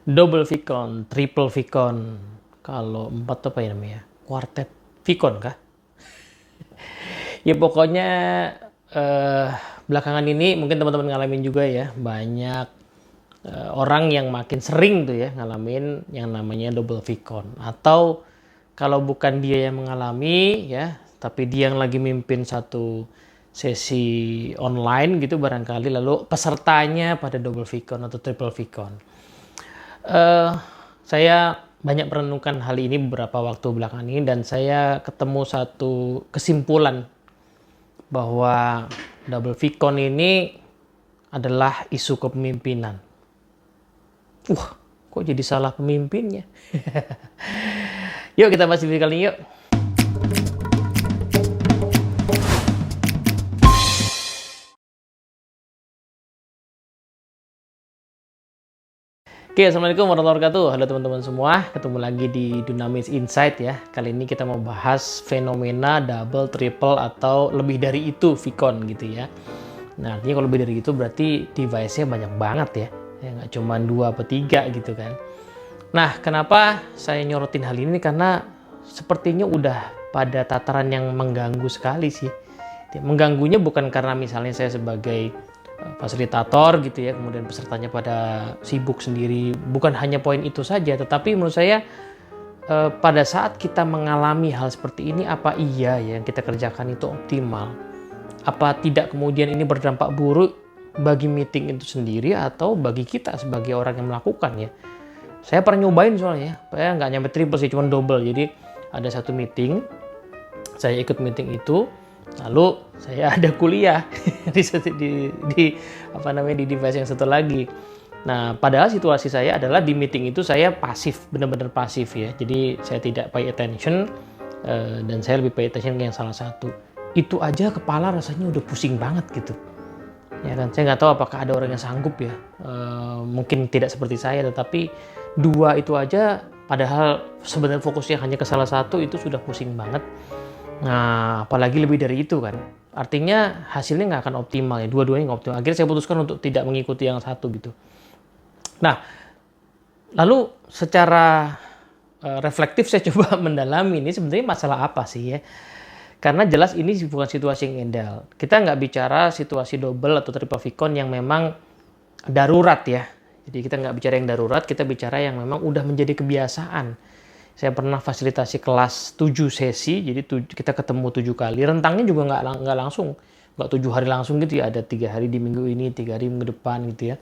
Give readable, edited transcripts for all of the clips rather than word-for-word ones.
Double Vicon, triple Vicon. Kalau empat apa ya namanya? Quartet Vicon kah? Ya pokoknya eh, belakangan ini mungkin teman-teman ngalamin juga ya. Banyak orang yang makin sering tuh ya ngalamin yang namanya double Vicon. Atau kalau bukan dia yang mengalami ya, tapi dia yang lagi mimpin satu sesi online gitu barangkali, lalu pesertanya pada double Vicon atau triple Vicon. eh saya banyak merenungkan hal ini beberapa waktu belakangan ini dan saya ketemu satu kesimpulan bahwa double Vicon ini adalah isu kepemimpinan. Kok jadi salah pemimpinnya? Yuk kita bahas video kali ini yuk. Oke, assalamualaikum warahmatullahi wabarakatuh. Halo teman-teman semua, ketemu lagi di Dunamis Insight ya. Kali ini kita mau bahas fenomena double, triple atau lebih dari itu Vicon gitu ya. Nah, artinya kalau lebih dari itu berarti device-nya banyak banget ya. Ya nggak cuma 2 atau 3 gitu kan. Nah, kenapa saya nyorotin hal ini? Karena sepertinya udah pada tataran yang mengganggu sekali sih. Mengganggunya bukan karena misalnya saya sebagai fasilitator gitu ya, kemudian pesertanya pada sibuk sendiri. Bukan hanya poin itu saja, tetapi menurut saya pada saat kita mengalami hal seperti ini, apa iya ya yang kita kerjakan itu optimal? Apa tidak kemudian ini berdampak buruk bagi meeting itu sendiri atau bagi kita sebagai orang yang melakukan ya? Saya pernah nyobain soalnya, saya nggak nyampe triple sih, cuma double. Jadi ada satu meeting, saya ikut meeting itu, lalu saya ada kuliah di device yang satu lagi. Nah, padahal situasi saya adalah di meeting itu saya pasif, benar-benar pasif ya. Jadi saya tidak pay attention dan saya lebih pay attention ke yang salah satu. Itu aja kepala rasanya udah pusing banget gitu. Ya kan, saya nggak tahu apakah ada orang yang sanggup ya. Mungkin tidak seperti saya, tetapi dua itu aja, padahal sebenarnya fokusnya hanya ke salah satu, itu sudah pusing banget. Nah, apalagi lebih dari itu kan. Artinya hasilnya nggak akan optimal ya, dua-duanya nggak optimal. Akhirnya saya putuskan untuk tidak mengikuti yang satu gitu. Nah, lalu secara reflektif saya coba mendalami ini sebenarnya masalah apa sih ya. Karena jelas ini bukan situasi yang ideal. Kita nggak bicara situasi double atau triple Vicon yang memang darurat ya. Jadi kita nggak bicara yang darurat, kita bicara yang memang udah menjadi kebiasaan. Saya pernah fasilitasi kelas 7 sesi, jadi kita ketemu 7 kali. Rentangnya juga nggak langsung, nggak 7 hari langsung gitu ya. Ada 3 hari di minggu ini, 3 hari minggu depan gitu ya.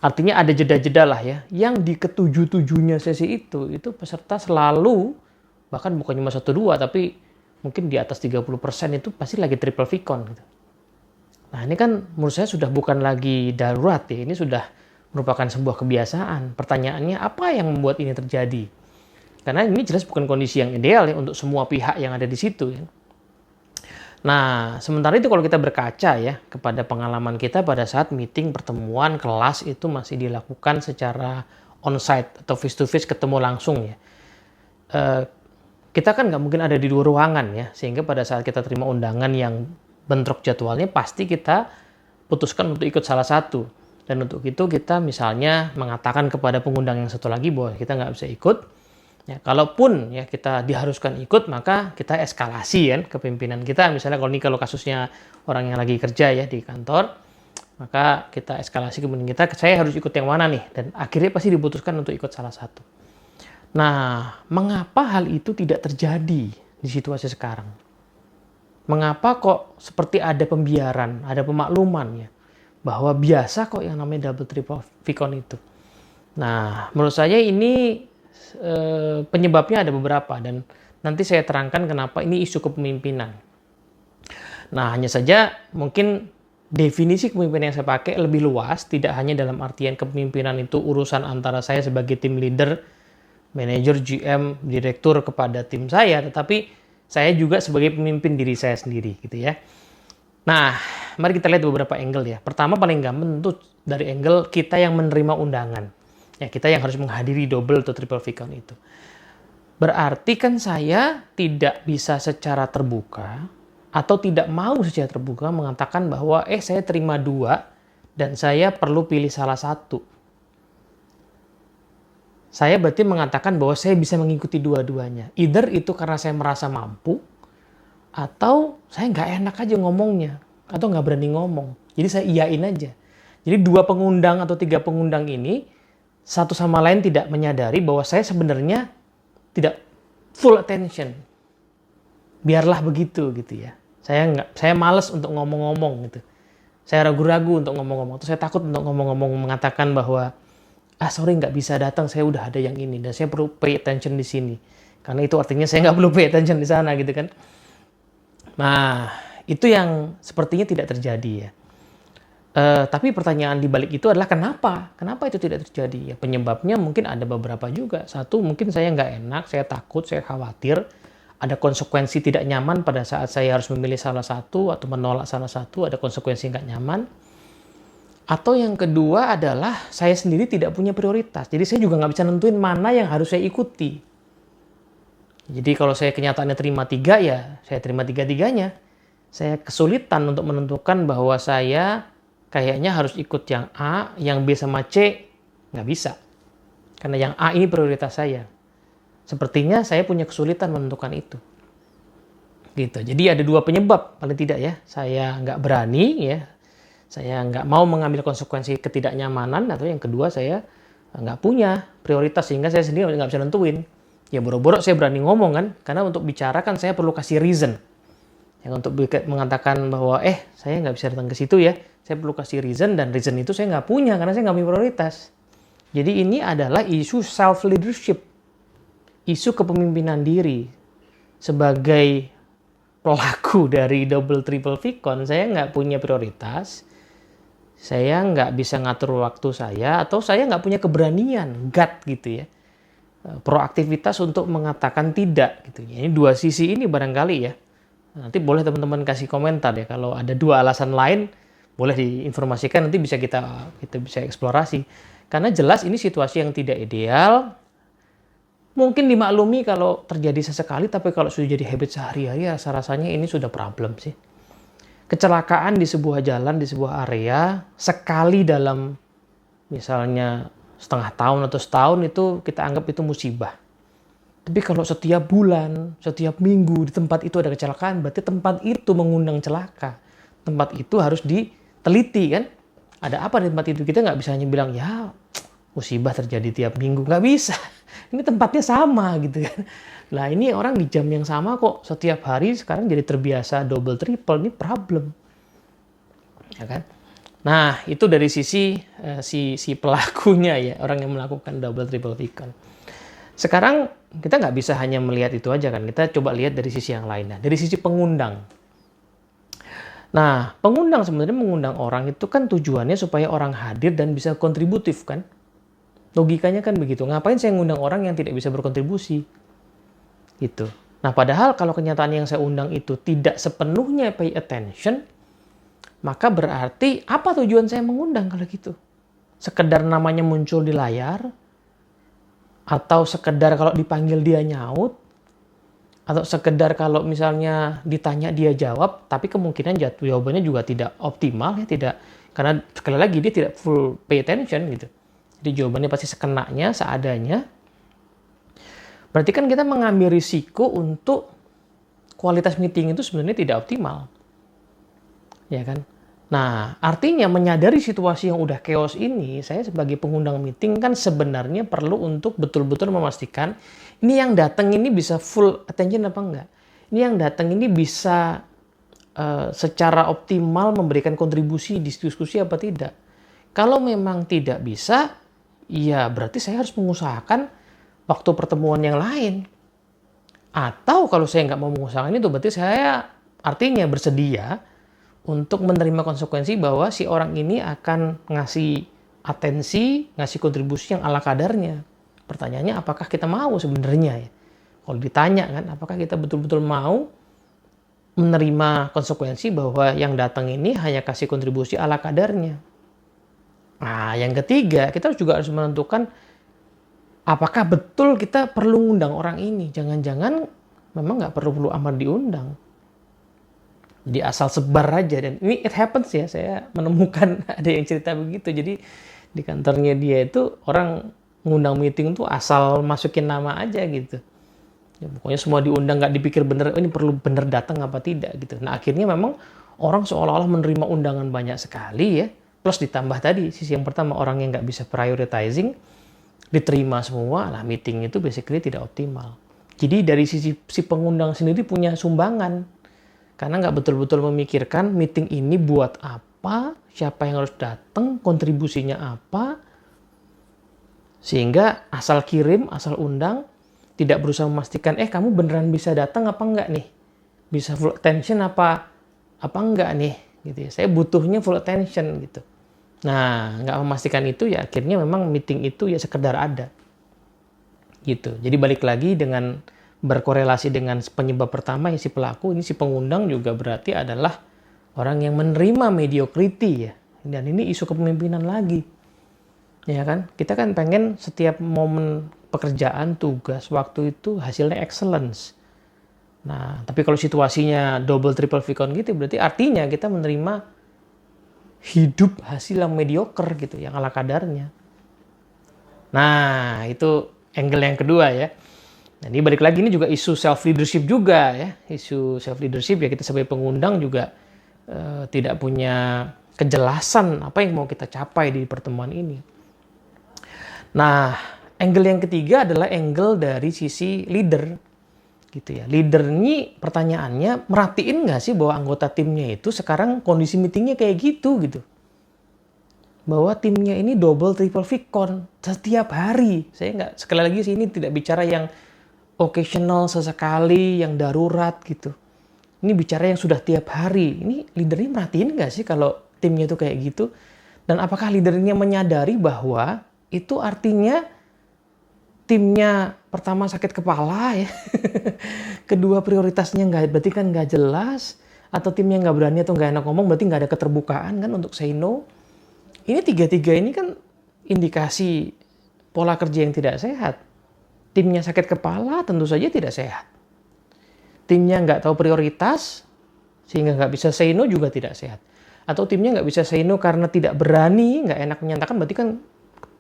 Artinya ada jeda-jeda lah ya. Yang di ketujuh-tujuhnya sesi itu peserta selalu, bahkan bukan cuma 1-2, tapi mungkin di atas 30% itu pasti lagi triple Vicon gitu. Nah ini kan menurut saya sudah bukan lagi darurat ya, ini sudah merupakan sebuah kebiasaan. Pertanyaannya apa yang membuat ini terjadi? Karena ini jelas bukan kondisi yang ideal ya untuk semua pihak yang ada di situ. Ya. Nah, sementara itu kalau kita berkaca ya kepada pengalaman kita pada saat meeting, pertemuan, kelas itu masih dilakukan secara on-site atau face-to-face, ketemu langsung ya. Kita kan nggak mungkin ada di dua ruangan ya, sehingga pada saat kita terima undangan yang bentrok jadwalnya, pasti kita putuskan untuk ikut salah satu. Dan untuk itu kita misalnya mengatakan kepada pengundang yang satu lagi bahwa kita nggak bisa ikut. Ya, kalaupun ya kita diharuskan ikut, maka kita eskalasi ya ke pimpinan kita. Misalnya kalau kasusnya orang yang lagi kerja ya di kantor, maka kita eskalasi ke pimpinan kita, saya harus ikut yang mana nih? Dan akhirnya pasti diputuskan untuk ikut salah satu. Nah, mengapa hal itu tidak terjadi di situasi sekarang? Mengapa kok seperti ada pembiaran, ada pemakluman ya, bahwa biasa kok yang namanya double triple Vicon itu. Nah, menurut saya ini penyebabnya ada beberapa dan nanti saya terangkan kenapa ini isu kepemimpinan. Nah, hanya saja mungkin definisi kepemimpinan yang saya pakai lebih luas, tidak hanya dalam artian kepemimpinan itu urusan antara saya sebagai tim leader, manajer, GM, direktur kepada tim saya, tetapi saya juga sebagai pemimpin diri saya sendiri gitu ya. Nah, mari kita lihat beberapa angle ya. Pertama paling gampang tentu dari angle kita yang menerima undangan. Ya, kita yang harus menghadiri double atau triple Vicon itu. Berarti kan saya tidak bisa secara terbuka atau tidak mau secara terbuka mengatakan bahwa saya terima 2 dan saya perlu pilih salah satu. saya berarti mengatakan bahwa saya bisa mengikuti dua-duanya. Either itu karena saya merasa mampu, atau saya nggak enak aja ngomongnya, atau nggak berani ngomong. Jadi saya iyain aja. Jadi 2 pengundang atau 3 pengundang ini, satu sama lain tidak menyadari bahwa saya sebenarnya tidak full attention. Biarlah begitu gitu ya. Saya malas untuk ngomong-ngomong gitu. Saya ragu-ragu untuk ngomong-ngomong. Terus saya takut untuk ngomong-ngomong, mengatakan bahwa sorry nggak bisa datang, saya udah ada yang ini dan saya perlu pay attention di sini. Karena itu artinya saya nggak perlu pay attention di sana gitu kan. Nah, itu yang sepertinya tidak terjadi ya. Tapi pertanyaan di balik itu adalah kenapa? Kenapa itu tidak terjadi? Ya penyebabnya mungkin ada beberapa juga. Satu, mungkin saya nggak enak, saya takut, saya khawatir. Ada konsekuensi tidak nyaman pada saat saya harus memilih salah satu atau menolak salah satu, ada konsekuensi nggak nyaman. Atau yang kedua adalah saya sendiri tidak punya prioritas. Jadi saya juga nggak bisa nentuin mana yang harus saya ikuti. Jadi kalau saya kenyataannya terima 3, ya saya terima 3-tiganya. Saya kesulitan untuk menentukan bahwa saya kayaknya harus ikut yang A, yang B sama C, nggak bisa. Karena yang A ini prioritas saya. Sepertinya saya punya kesulitan menentukan itu. Gitu. Jadi ada 2 penyebab paling tidak ya. Saya nggak berani ya. Saya nggak mau mengambil konsekuensi ketidaknyamanan, atau yang kedua saya nggak punya prioritas sehingga saya sendiri nggak bisa nentuin. Ya boro-boro saya berani ngomong kan, karena untuk bicara kan saya perlu kasih reason. Yang untuk mengatakan bahwa saya nggak bisa datang ke situ ya, saya perlu kasih reason, dan reason itu saya nggak punya karena saya nggak punya prioritas. Jadi ini adalah isu self-leadership, isu kepemimpinan diri. Sebagai pelaku dari double triple Vicon, saya nggak punya prioritas, saya nggak bisa ngatur waktu saya, atau saya nggak punya keberanian, gut gitu ya, proaktivitas untuk mengatakan tidak gitu. Ini 2 sisi ini barangkali ya. Nanti boleh teman-teman kasih komentar ya, kalau ada 2 alasan lain boleh diinformasikan, nanti bisa kita bisa eksplorasi. Karena jelas ini situasi yang tidak ideal. Mungkin dimaklumi kalau terjadi sesekali, tapi kalau sudah jadi habit sehari-hari, rasa-rasanya ini sudah problem sih. Kecelakaan di sebuah jalan, di sebuah area, sekali dalam misalnya setengah tahun atau setahun, itu kita anggap itu musibah. Tapi kalau setiap bulan, setiap minggu di tempat itu ada kecelakaan, berarti tempat itu mengundang celaka. Tempat itu harus diteliti kan. Ada apa di tempat itu? Kita nggak bisa hanya bilang, ya musibah terjadi tiap minggu. Nggak bisa. Ini tempatnya sama gitu kan. Nah ini orang di jam yang sama kok setiap hari sekarang jadi terbiasa double triple, ini problem. Ya kan? Nah itu dari sisi si pelakunya ya, orang yang melakukan double triple Vicon. Sekarang kita nggak bisa hanya melihat itu aja kan, kita coba lihat dari sisi yang lainnya, dari sisi pengundang. Nah, pengundang sebenarnya mengundang orang itu kan tujuannya supaya orang hadir dan bisa kontributif kan. Logikanya kan begitu. Ngapain saya ngundang orang yang tidak bisa berkontribusi? Gitu. Nah, padahal kalau kenyataan yang saya undang itu tidak sepenuhnya pay attention, maka berarti apa tujuan saya mengundang kalau gitu? Sekedar namanya muncul di layar, atau sekedar kalau dipanggil dia nyaut, atau sekedar kalau misalnya ditanya dia jawab, tapi kemungkinan jawabannya juga tidak optimal ya, tidak, karena sekali lagi dia tidak full pay attention gitu. Jadi jawabannya pasti sekenanya, seadanya. Berarti kan kita mengambil risiko untuk kualitas meeting itu sebenarnya tidak optimal. Ya kan? Nah, artinya menyadari situasi yang udah chaos ini, saya sebagai pengundang meeting kan sebenarnya perlu untuk betul-betul memastikan ini yang datang ini bisa full attention apa enggak. Ini yang datang ini bisa secara optimal memberikan kontribusi di diskusi apa tidak. Kalau memang tidak bisa, ya berarti saya harus mengusahakan waktu pertemuan yang lain. Atau kalau saya nggak mau mengusahakan itu, berarti saya artinya bersedia untuk menerima konsekuensi bahwa si orang ini akan ngasih atensi, ngasih kontribusi yang ala kadarnya. Pertanyaannya apakah kita mau sebenarnya ya? Kalau ditanya kan, apakah kita betul-betul mau menerima konsekuensi bahwa yang datang ini hanya kasih kontribusi ala kadarnya? Nah, yang ketiga, kita juga harus menentukan apakah betul kita perlu ngundang orang ini. Jangan-jangan memang nggak perlu amat diundang. Jadi asal sebar aja, dan ini it happens ya, saya menemukan ada yang cerita begitu. Jadi di kantornya dia itu orang ngundang meeting tuh asal masukin nama aja gitu. Ya, pokoknya semua diundang, nggak dipikir bener, ini perlu bener datang apa tidak gitu. Nah akhirnya memang orang seolah-olah menerima undangan banyak sekali ya. Plus ditambah tadi, sisi yang pertama orang yang nggak bisa prioritizing, diterima semua, lah meeting itu basically tidak optimal. Jadi dari sisi si pengundang sendiri punya sumbangan. Karena nggak betul-betul memikirkan meeting ini buat apa, siapa yang harus datang, kontribusinya apa. Sehingga asal kirim, asal undang, tidak berusaha memastikan, kamu beneran bisa datang apa enggak nih? Bisa full attention apa enggak nih? Gitu ya. Saya butuhnya full attention gitu. Nah, nggak memastikan itu ya akhirnya memang meeting itu ya sekedar ada. Gitu. Jadi balik lagi dengan berkorelasi dengan penyebab pertama ya si pelaku, ini si pengundang juga berarti adalah orang yang menerima mediocrity ya. Dan ini isu kepemimpinan lagi. Ya kan? Kita kan pengen setiap momen pekerjaan, tugas, waktu itu hasilnya excellence. Nah, tapi kalau situasinya double triple vicon gitu, berarti artinya kita menerima hidup hasil yang mediocre gitu, yang ala kadarnya. Nah, itu angle yang kedua ya. Nah, ini balik lagi, ini juga isu self leadership juga ya. Isu self leadership ya, kita sebagai pengundang juga tidak punya kejelasan apa yang mau kita capai di pertemuan ini. Nah, angle yang ketiga adalah angle dari sisi leader, gitu ya. Leader ini pertanyaannya, merhatiin nggak sih bahwa anggota timnya itu sekarang kondisi meetingnya kayak gitu, gitu. Bahwa timnya ini double triple vicon setiap hari. Saya nggak, sekali lagi sih ini tidak bicara yang occasional sesekali, yang darurat gitu. Ini bicara yang sudah tiap hari. Ini leadernya merhatiin nggak sih kalau timnya itu kayak gitu? Dan apakah leadernya menyadari bahwa itu artinya timnya pertama sakit kepala ya, kedua prioritasnya berarti kan nggak jelas, atau timnya nggak berani atau nggak enak ngomong, berarti nggak ada keterbukaan kan untuk say no. Ini tiga-tiga ini kan indikasi pola kerja yang tidak sehat. Timnya sakit kepala tentu saja tidak sehat. Timnya nggak tahu prioritas sehingga nggak bisa say no juga tidak sehat. Atau timnya nggak bisa say no karena tidak berani, nggak enak menyatakan, berarti kan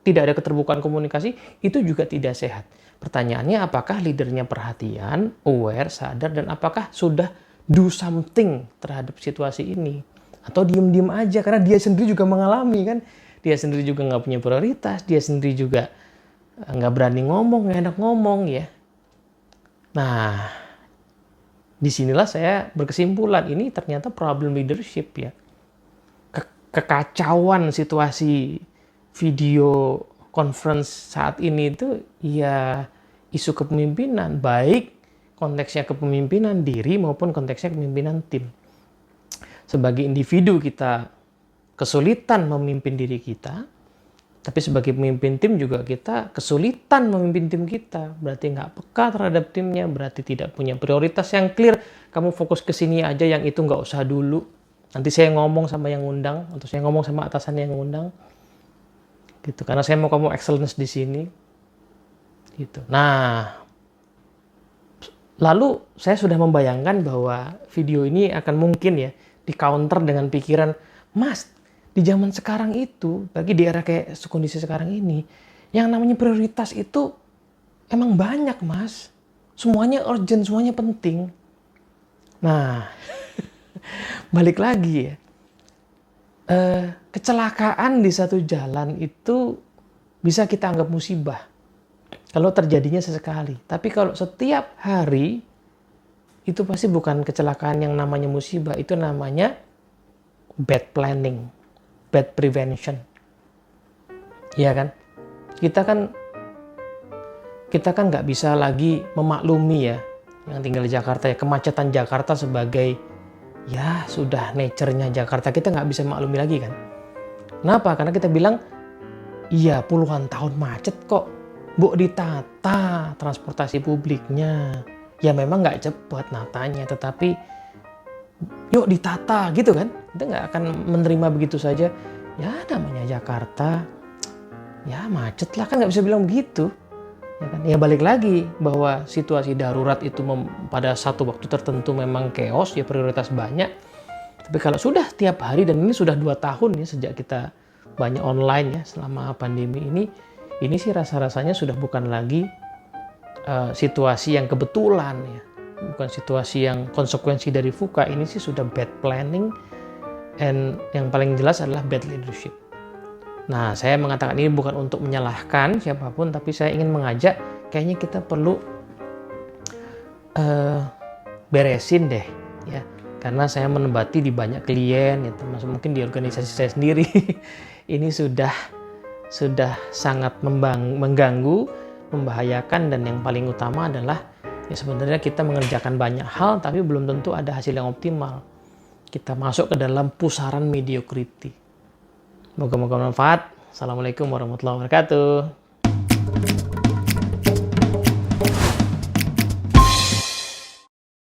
tidak ada keterbukaan komunikasi, itu juga tidak sehat. Pertanyaannya, apakah leadernya perhatian, aware, sadar, dan apakah sudah do something terhadap situasi ini? Atau diem-diem aja, karena dia sendiri juga mengalami kan. Dia sendiri juga nggak punya prioritas, dia sendiri juga nggak berani ngomong, nggak enak ngomong ya. Nah, disinilah saya berkesimpulan, ini ternyata problem leadership ya. Kekacauan situasi video conference saat ini itu ya isu kepemimpinan, baik konteksnya kepemimpinan diri maupun konteksnya kepemimpinan tim. Sebagai individu kita kesulitan memimpin diri kita, tapi sebagai pemimpin tim juga kita kesulitan memimpin tim kita. Berarti nggak peka terhadap timnya, berarti tidak punya prioritas yang clear. Kamu fokus ke sini aja, yang itu nggak usah dulu. Nanti saya ngomong sama yang ngundang, atau saya ngomong sama atasan yang ngundang. Gitu, karena saya mau kamu excellence di sini. Gitu. Nah, lalu saya sudah membayangkan bahwa video ini akan mungkin ya di counter dengan pikiran, Mas, di zaman sekarang itu, bagi di era kayak kondisi sekarang ini, yang namanya prioritas itu emang banyak, Mas. Semuanya urgent, semuanya penting. Nah, balik lagi ya. Kecelakaan di satu jalan itu bisa kita anggap musibah kalau terjadinya sesekali. Tapi kalau setiap hari, itu pasti bukan kecelakaan yang namanya musibah. Itu namanya bad planning, bad prevention. Iya kan? Kita kan nggak bisa lagi memaklumi ya, yang tinggal di Jakarta ya, kemacetan Jakarta sebagai ya sudah nature-nya Jakarta, kita nggak bisa maklumi lagi kan. Kenapa? Karena kita bilang, iya puluhan tahun macet kok, bu ditata transportasi publiknya. Ya memang nggak cepat natanya, tetapi yuk ditata gitu kan. Kita nggak akan menerima begitu saja. Ya namanya Jakarta, ya macet lah, kan nggak bisa bilang begitu. Ya kan? Ya balik lagi bahwa situasi darurat itu pada satu waktu tertentu memang chaos, ya prioritas banyak. Tapi kalau sudah tiap hari, dan ini sudah 2 tahun ya sejak kita banyak online ya selama pandemi ini, ini sih rasa-rasanya sudah bukan lagi situasi yang kebetulan ya, bukan situasi yang konsekuensi dari VUCA. Ini sih sudah bad planning, and yang paling jelas adalah bad leadership. Nah, saya mengatakan ini bukan untuk menyalahkan siapapun, tapi saya ingin mengajak, kayaknya kita perlu beresin deh ya, karena saya menebati di banyak klien ya, termasuk mungkin di organisasi saya sendiri. Ini sudah sangat mengganggu, membahayakan, dan yang paling utama adalah ya sebenarnya kita mengerjakan banyak hal tapi belum tentu ada hasil yang optimal. Kita masuk ke dalam pusaran mediocrity. Moga-moga bermanfaat. Assalamualaikum warahmatullahi wabarakatuh.